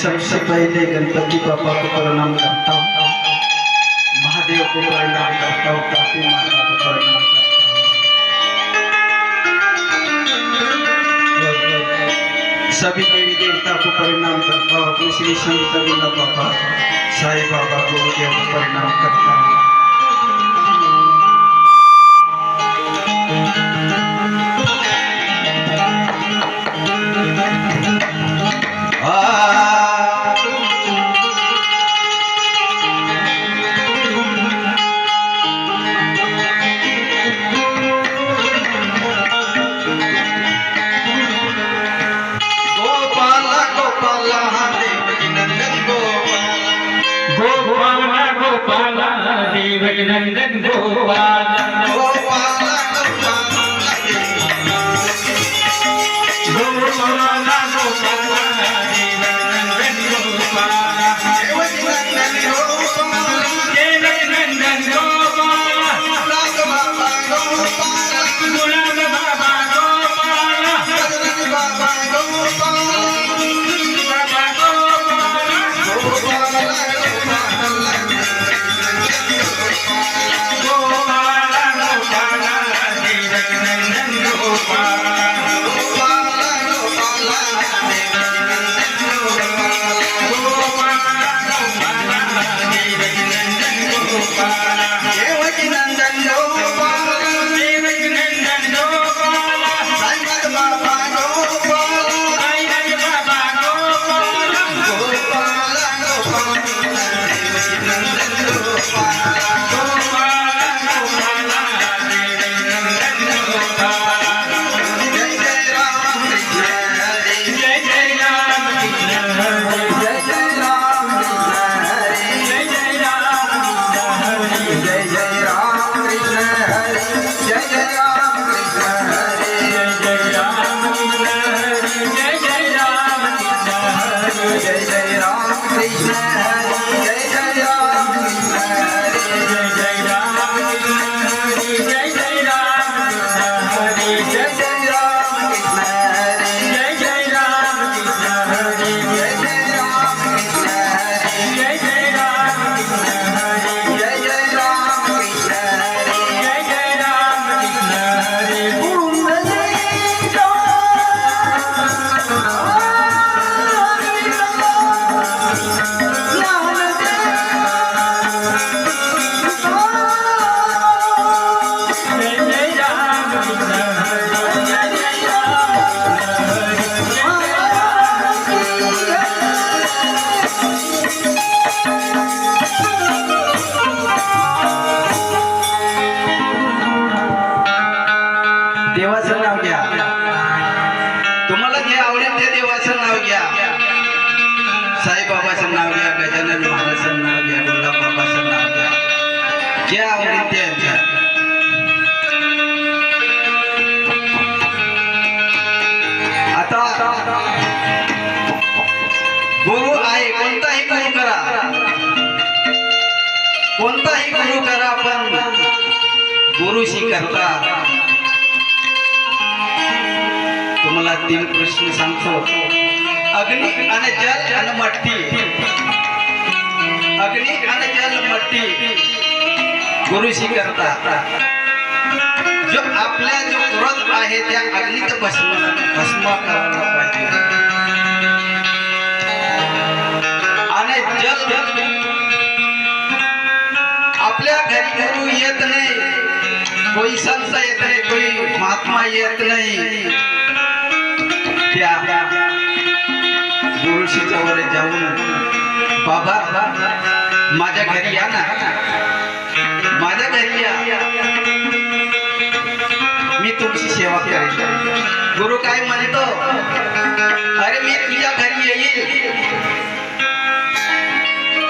सबसे पहले गणपति पापा को प्रणाम करता हूँ, महादेव को प्रणाम करता हूँ, काफी माता को प्रणाम करता हूँ, सभी देवी देवता को प्रणाम करता हूँ, अपने श्री संत बिना पापा साईं बाबा गुरुदेव को प्रणाम करता हूँ। नंदन गोपाल देवाचं नाव घ्या, तुम्हाला जे आवडेल ते देवाचं नाव घ्या. साईबाबाचं नाव घ्या, गजानन महाराजांचं नाव घ्या, गोलाबाबाचं नाव घ्या, जे आवडेल ते घ्या. आता गुरु आहे, कोणताही गुरु करा, कोणताही गुरु करा, पण गुरुशी करता तुम्हाला 3 प्रश्न सांगतो. अग्नि आणि जल आणि मट्टी, अग्नि आणि जल मट्टी गुरुशी करता. जो आपल्या जो क्रोध आहे त्या अग्नीत भस्म करायला पाहिजे. आणि जल आपल्या घरी गुरु येत नाही, कोई संत येत नाही, कोई महात्मा येत नाही, त्या गुरुशी जवळ जाऊन बाबा माझ्या घरी या ना, माझ्या घरी या, मी तुमची सेवा करेन. गुरु काय म्हणतो, अरे मी तुझ्या घरी येईल,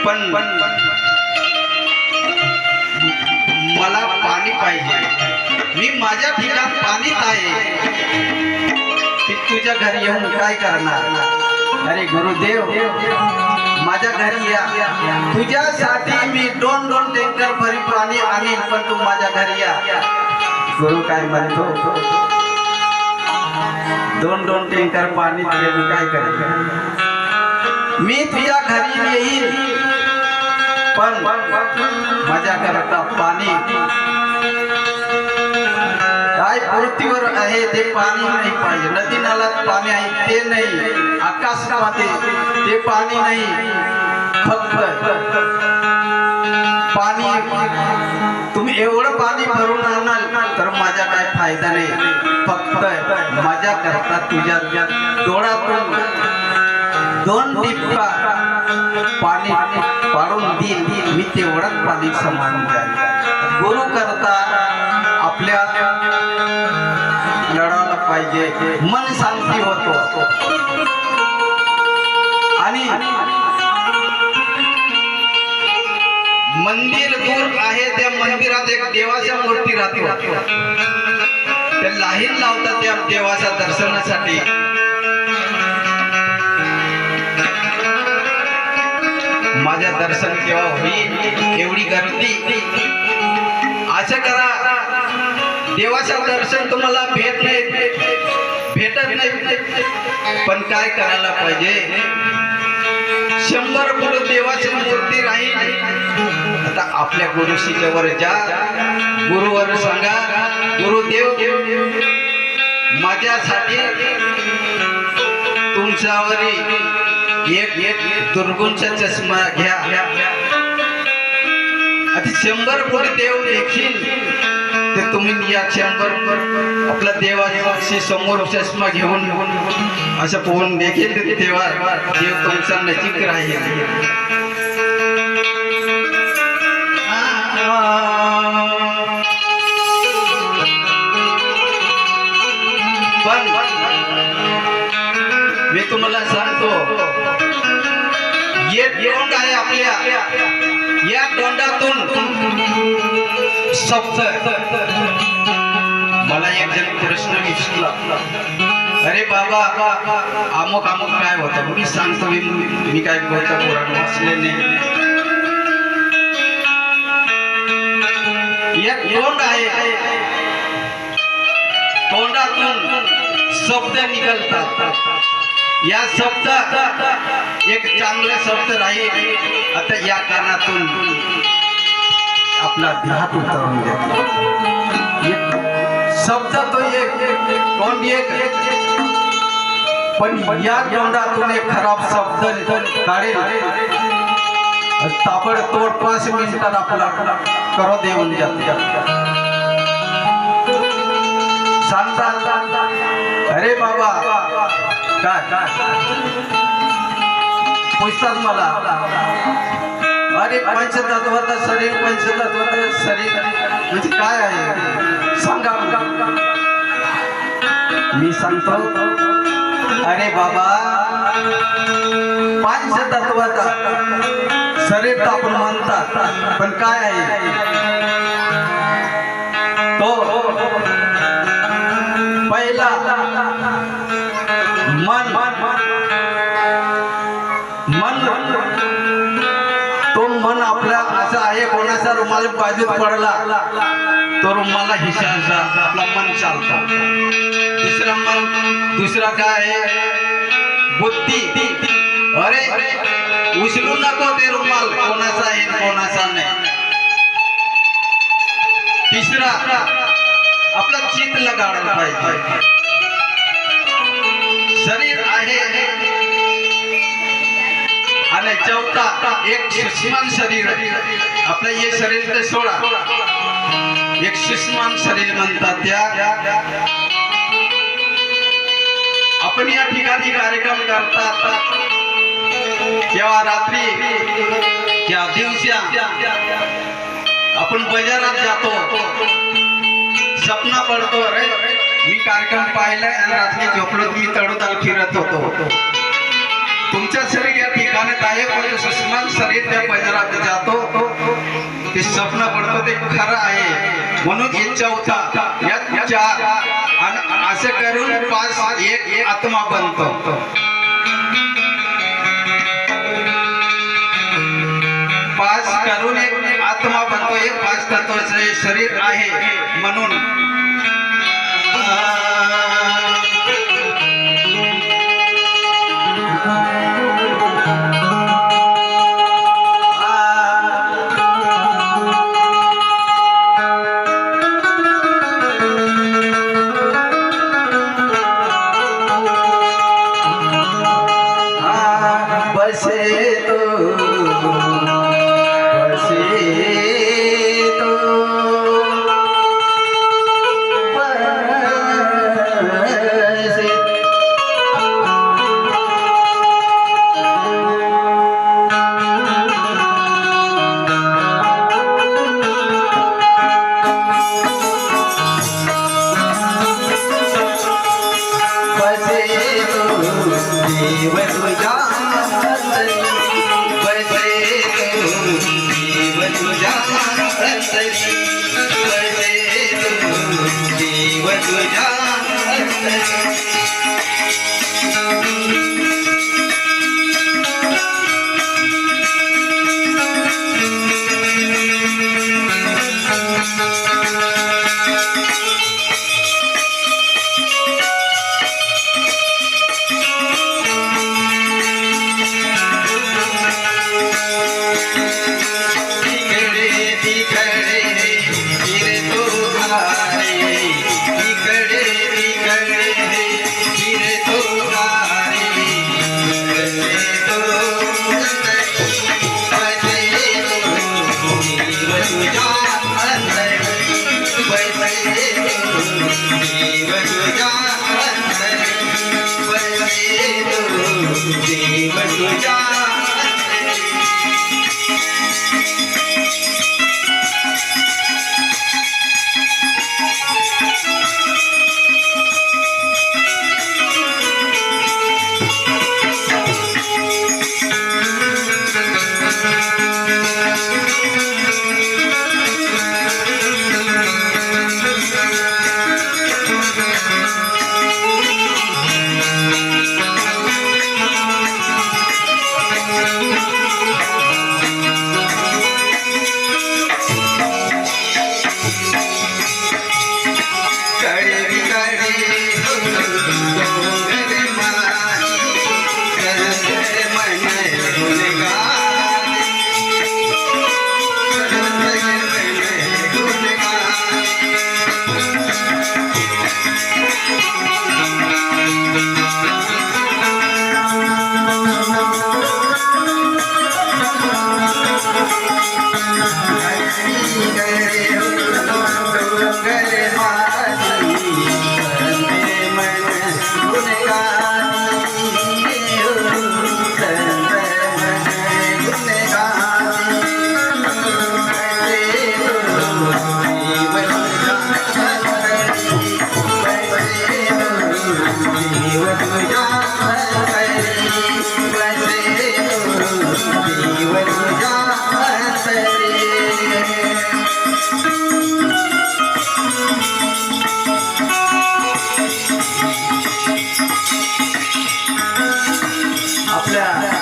पण मला पाणी पाहिजे, मी माझ्या ठिकाण पाणीच आहे, तुझ्या घरी येऊन काय करणार. अरे गुरुदेव माझ्या घरी या, तुझ्यासाठी मी 2 टँकर भरी पाणी आणीन, पण तू माझ्या घरी या. गुरु काय म्हणतो, 2 टँकर पाणी दिले मी काय करेन. मी तुझ्या घरी येईल, पण माझ्या करता पाणी काय पृथ्वीवर आहे ते पाणी नाही पाहिजे. नदी नाल्यात पाणी आहे ते नाही, आकाशामध्ये ते पाणी नाही, फक्त पाणी. तुम्ही एवढं पाणी भरून आणाल तर माझा काय फायदा नाही. फक्त माझ्या करता तुझ्या डोळ्यातून 2 टिपका पाणी पाडून देईल, मी तेवढंच पाणी समारून जाईल. गुरु करता आपल्या लढायला पाहिजे, मन शांती होतो. आणि मंदिर दूर आहे, त्या मंदिरात एक देवाच्या मूर्ती राहते, ते लाईन लावतात त्या देवाच्या दर्शनासाठी. माझ्या दर्शन केव्हा होईल, एवढी गर्दी. असं करा, देवाचं दर्शन तुम्हाला भेटत नाही, पण काय करायला पाहिजे, 100 फूट देवाची मूर्ती राहील. आता आपल्या गुरुशीच्या वर जा, गुरुवर सांगा, गुरुदेव माझ्यासाठी तुमच्यावर एक दुर्गुणचा चष्मा घ्या. आता 100 फूट देव देखील ते तुम्ही या 100 आपला देवाशी समोर चष्मा घेऊन असं पोहून देखील देव तुमचा नजीक राहील. पण मी तुम्हाला सांगतो, एक तोंड आहे आपल्या, या तोंडातून शब्द. मला एक जण प्रश्न विचारला, अरे बाबा अमुक अमुक काय होतं, मी सांगतो, मी काय बोलतो पुराण वाचलेले. एक तोंड आहे, तोंडातून शब्द निघतात. या शब्द एक चांगला शब्द राहील. आता या कानातून आपला ध्यान उतरवून घेतला. शब्द तो एक, तोंड एक, पण या तोंडातून एक खराब शब्द काढेल, ताबडतोड 5 मिनिटात आपला करो देऊन जाते. सांगतात, अरे बाबा काय पुस्तक मला, अरे पंचतत्वाचं शरीर, पंचतत्वाचं शरीर म्हणजे काय आहे सांगा. मी सांगतो, अरे बाबा पंचतत्वाचं शरीर तर आपण म्हणतात, पण काय आहे तो पहिला मन. तो मन आपला असा आहे, कोणाचा रुमाल बाजूत पडला तो रुमाला हिशाचा आपला मन चालतं. दुसरा काय आहे, बुद्धी. अरे उचलू नको ते रुमाल, कोणाचा आहे कोणाचा नाही. तिसरा आपला चित्त लगाडलं पाहिजे. शरीर आहे, आणि चौथा एक सूक्ष्म शरीर. आपलं हे शरीर ते सोडा, एक सूक्ष्म शरीर म्हणतात. त्या आपण या ठिकाणी कार्यक्रम करतात तेव्हा रात्री त्या दिवशी आपण बाजारात जातो, सपना पडतो, अरे मी कार्यक्रम पाहिलाय आणि रात्री झोपलो, मी तडोताल फिरत होतो. तुमच्या शरीर या ठिकाणात आहे, पण सूक्ष्म शरीर त्या बाजारात जातो, ते स्वप्न पडतो, ते खरं आहे. म्हणून इच्छा होता या 4 आणि असं करून 5 एक आत्मा बनतो. पाच करून एक आत्मा बनतो. हे 5 तत्वाचे शरीर आहे. म्हणून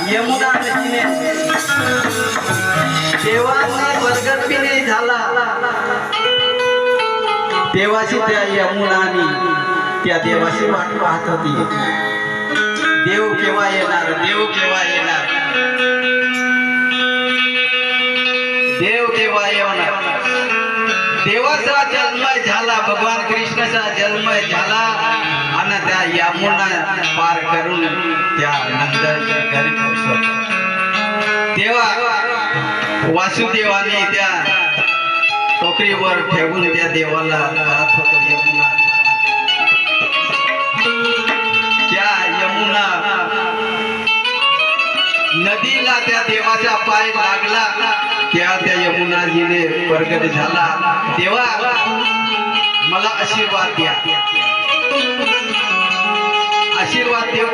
यमुना नदीने देवाचा प्रगट बी नाही झाला, देवाची त्या यमुनानी त्या देवाची वाट पाहत होती. देव केव्हा येणार, देव केव्हा येणार, देव केव्हा येणार. देवाचा जन्म झाला, भगवान कृष्णाचा जन्म झाला आणि त्या यमुना पार करून त्या नंदाच्या घरी पोहोचला. तेव्हा वासुदेवाने त्या टोकरीवर ठेवून त्या देवाला पाहत होतो यमुना. त्या यमुना नदीला त्या देवाचा पाय लागला, त्या यमुनाजीने प्रगट झाला. देवा मला आशीर्वाद द्या, आशीर्वाद देव.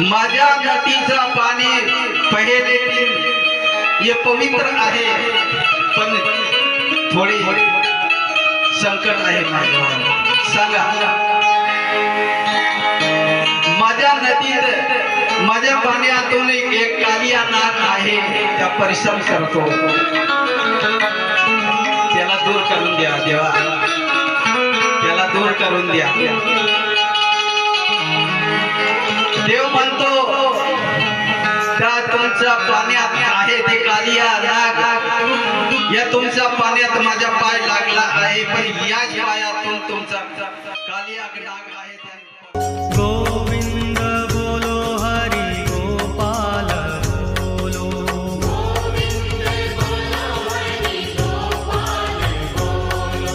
माझ्या नदीचा पाणी पहिले हे पवित्र आहे, पण थोडी संकट आहे माझ्यावर. सांगा, माझ्या नदीत माझ्या पाण्यातून एक कालिया नाग आहे, त्या परिश्रम करतो, त्याला दूर करून द्या देवा, त्याला दूर करून द्या. देव म्हणतो का तुमच्या पाण्यात आहे ते कालिया नाग, या तुमच्या पाण्यात माझा पाय लागला आहे, पण याच पायातून तुमचा कालिया नाग आहे.